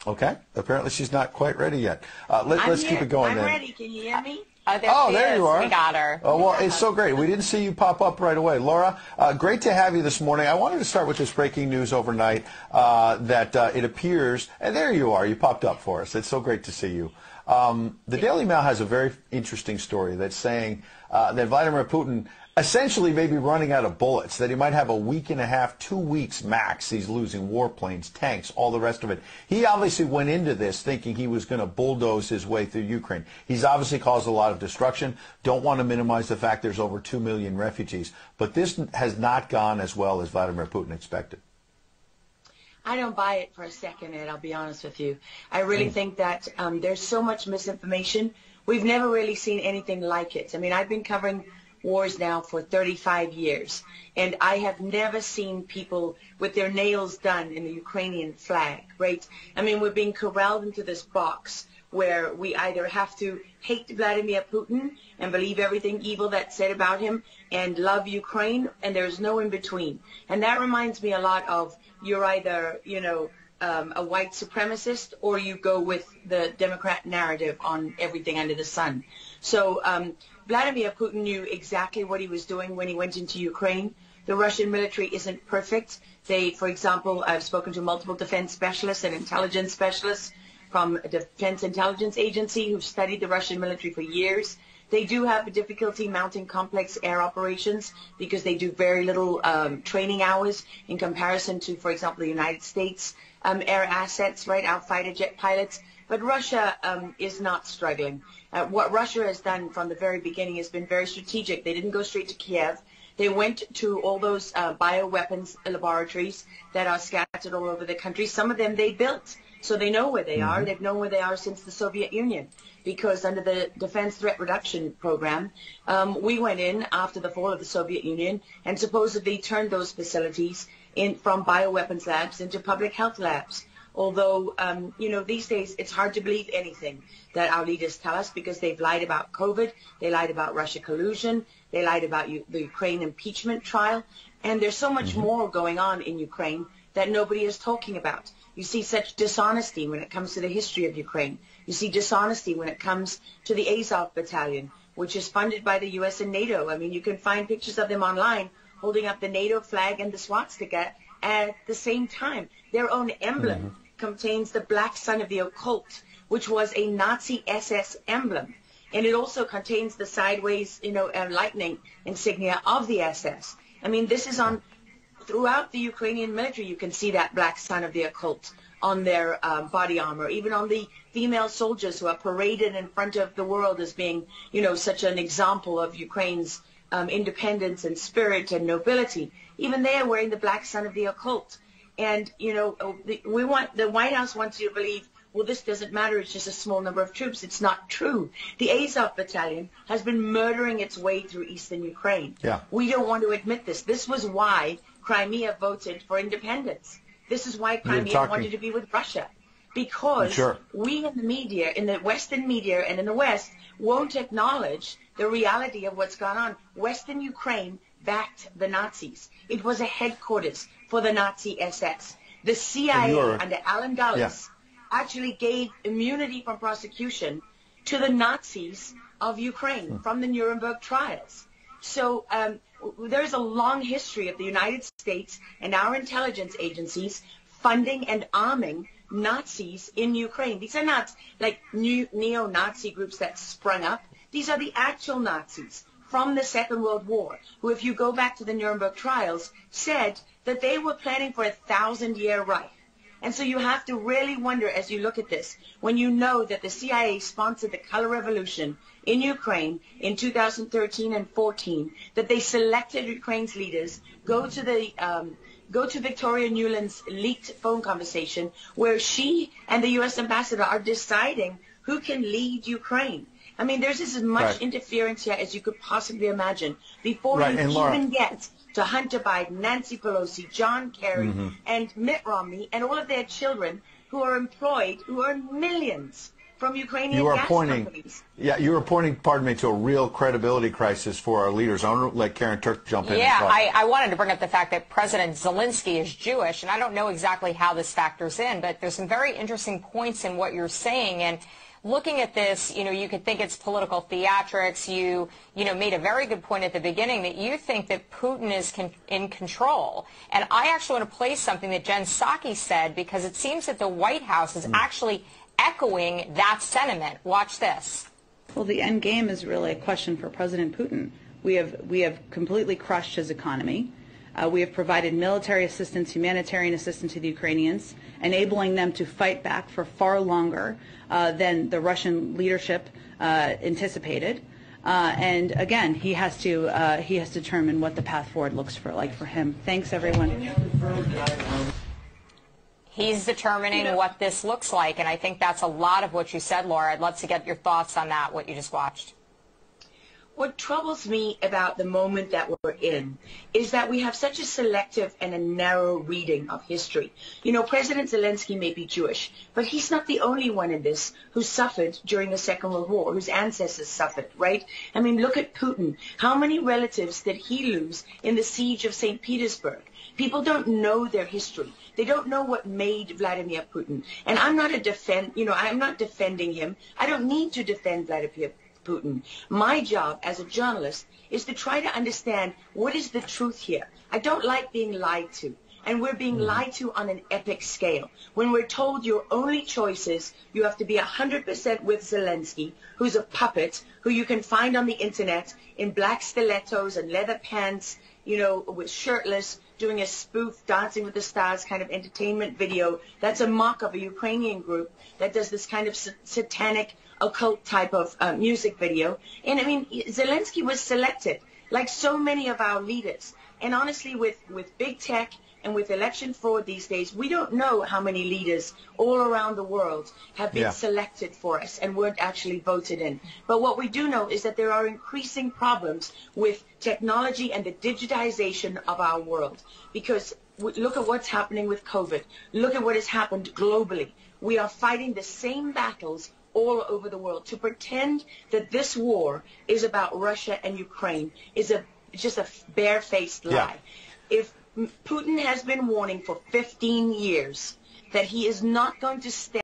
Okay. Apparently she's not quite ready yet. Let's keep it going then. I'm ready. Can you hear me? There you are. We got her. Oh, well, it's so great. We didn't see you pop up right away. Laura, great to have you this morning. I wanted to start with this breaking news overnight that it appears, and there you are. You popped up for us. It's so great to see you. The Daily Mail has a very interesting story that's saying that Vladimir Putin essentially may be running out of bullets, that he might have a week and a half, 2 weeks max. He's losing warplanes, tanks, all the rest of it. He obviously went into this thinking he was going to bulldoze his way through Ukraine. He's obviously caused a lot of destruction. Don't want to minimize the fact there's over 2 million refugees. But this has not gone as well as Vladimir Putin expected. I don't buy it for a second, Ed, I'll be honest with you. I really think that there's so much misinformation. We've never really seen anything like it. I mean, I've been covering wars now for 35 years, and I have never seen people with their nails done in the Ukrainian flag, right? I mean, we're being corralled into this box where we either have to hate Vladimir Putin and believe everything evil that's said about him and love Ukraine, and there's no in between. And that reminds me a lot of you're either, a white supremacist or you go with the Democrat narrative on everything under the sun. So Vladimir Putin knew exactly what he was doing when he went into Ukraine. The Russian military isn't perfect. They, for example, I've spoken to multiple defense specialists and intelligence specialists from a Defense Intelligence Agency who've studied the Russian military for years. They do have a difficulty mounting complex air operations because they do very little training hours in comparison to, for example, the United States air assets, right, our fighter jet pilots. But Russia is not struggling. What Russia has done from the very beginning has been very strategic. They didn't go straight to Kiev. They went to all those bioweapons laboratories that are scattered all over the country. Some of them they built, so they know where they are. They've known where they are since the Soviet Union, because under the Defense Threat Reduction Program, we went in after the fall of the Soviet Union and supposedly turned those facilities from bioweapons labs into public health labs. Although, these days it's hard to believe anything that our leaders tell us because they've lied about COVID, they lied about Russia collusion, they lied about the Ukraine impeachment trial, and there's so much more going on in Ukraine that nobody is talking about. You see such dishonesty when it comes to the history of Ukraine. You see dishonesty when it comes to the Azov Battalion, which is funded by the U.S. and NATO. I mean, you can find pictures of them online holding up the NATO flag and the swastika at the same time. Their own emblem contains the black sun of the occult, which was a Nazi SS emblem. And it also contains the sideways, lightning insignia of the SS. I mean, this is on throughout the Ukrainian military. You can see that black sun of the occult on their body armor, even on the female soldiers who are paraded in front of the world as being, such an example of Ukraine's independence and spirit and nobility. Even they are wearing the black sun of the occult. And, the White House wants you to believe, well, this doesn't matter. It's just a small number of troops. It's not true. The Azov Battalion has been murdering its way through eastern Ukraine. Yeah. We don't want to admit this. This was why Crimea voted for independence. This is why Crimea wanted to be with Russia. Because we in the media, in the Western media and in the West, won't acknowledge the reality of what's gone on. Western Ukraine backed the Nazis. It was a headquarters for the Nazi SS. The CIA under Alan Dulles actually gave immunity from prosecution to the Nazis of Ukraine from the Nuremberg trials. So there's a long history of the United States and our intelligence agencies funding and arming Nazis in Ukraine. These are not like new neo-Nazi groups that sprung up. These are the actual Nazis from the Second World War, who, if you go back to the Nuremberg trials, said that they were planning for a 1,000-year Reich. And so you have to really wonder as you look at this, when you know that the CIA sponsored the color revolution in Ukraine in 2013 and 14, that they selected Ukraine's leaders, go to Victoria Nuland's leaked phone conversation where she and the U.S. ambassador are deciding who can lead Ukraine. I mean, there's as much interference here as you could possibly imagine before you even get to Hunter Biden, Nancy Pelosi, John Kerry, and Mitt Romney, and all of their children who are employed, who earn millions from Ukrainian gas companies. Yeah, you are pointing, pardon me, to a real credibility crisis for our leaders. I want to let Karen Turk jump in. Yeah, I wanted to bring up the fact that President Zelensky is Jewish, and I don't know exactly how this factors in, but there's some very interesting points in what you're saying. And looking at this, you could think it's political theatrics. You made a very good point at the beginning that you think that Putin is in control. And I actually want to play something that Jen Psaki said, because it seems that the White House is actually echoing that sentiment. Watch this. Well, the end game is really a question for President Putin. We have completely crushed his economy. We have provided military assistance, humanitarian assistance to the Ukrainians, enabling them to fight back for far longer than the Russian leadership anticipated. And again, he has to determine what the path forward looks like for him. Thanks, everyone. He's determining what this looks like, and I think that's a lot of what you said, Laura. I'd love to get your thoughts on that, what you just watched. What troubles me about the moment that we're in is that we have such a selective and a narrow reading of history. President Zelensky may be Jewish, but he's not the only one in this who suffered during the Second World War, whose ancestors suffered, right? I mean, look at Putin. How many relatives did he lose in the siege of St. Petersburg? People don't know their history. They don't know what made Vladimir Putin. And I'm not I'm not defending him. I don't need to defend Vladimir Putin. My job as a journalist is to try to understand what is the truth here. I don't like being lied to. And we're being lied to on an epic scale. When we're told your only choice is you have to be 100% with Zelensky, who's a puppet, who you can find on the internet in black stilettos and leather pants, with shirtless, doing a spoof Dancing with the Stars kind of entertainment video. That's a mock of a Ukrainian group that does this kind of satanic, occult type of music video. And I mean, Zelensky was selected, like so many of our leaders. And honestly, with big tech and with election fraud these days, we don't know how many leaders all around the world have been selected for us and weren't actually voted in. But what we do know is that there are increasing problems with technology and the digitization of our world. Because look at what's happening with COVID. Look at what has happened globally. We are fighting the same battles all over the world. To pretend that this war is about Russia and Ukraine is just a barefaced lie. If Putin has been warning for 15 years that he is not going to stand